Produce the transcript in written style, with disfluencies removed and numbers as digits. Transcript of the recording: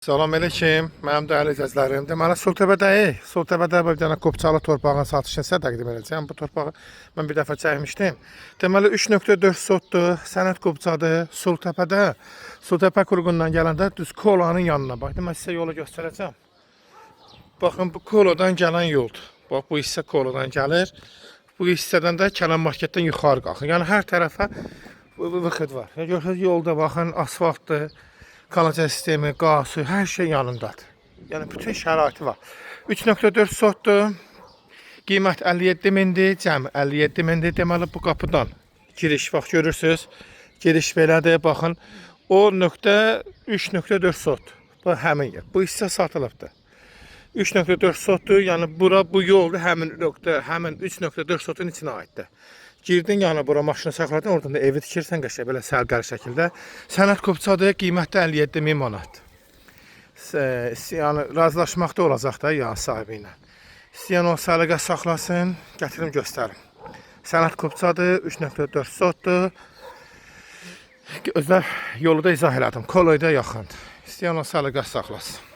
Salam aleyküm, mənim dəyərli izləyicilərim. Deməli, Sultəbədə bir dənə Qopçalı torpağın satışını sizə təqdim edəcəm. Bu torpağı mən bir dəfə çəkmişdim. Deməli, 3.4 sotdur, sənət Qopçadır, Sultəbədə. Sultəbə qurğundan gələndə düz Kolanın yanına. Bax, mən sizə yolu göstərəcəm. Baxın, bu Koladan gələn yoldur. Bax, bu hissə Koladan gəlir. Bu hissədən də Kənan marketdən yuxarı qalxır. Yəni, hər tərəfə vıxıd var. Görürsünüz, yolda baxın, asfaltdır. Kanaliza sistemi, qaz, su, hər şey yanındadır. Yəni, bütün şəraiti var. 3.4 sotdur. Qiymət 57 mindir, cəmi 57 mindir. Deməli, bu qapıdan giriş, bax, görürsünüz. Giriş belədir, baxın. O nöqtə 3.4 sotdur. Bu, həmin yer. Bu hissə satılıbdır. 3.4 sotdur, yəni bura, bu yolda həmin nöqtə, həmin 3.4 sotun içinə aiddir. Girdin yəni bura maşını saxladın, oradan da evi tikirsən qəşəng belə sərgəli şəkildə. Sənət Qopçadır, qiymətdə 57 min manat. Yəni razılaşmaqda olacaq da ya sahibi ilə. İstəyən o səliqə saxlasın, gətirim göstərim. Sənət Qopçadır, 3.4 sotdur. Özlər yolu da izah elədim. Koloyda yaxındır. İstəyən o səliqə saxlasın.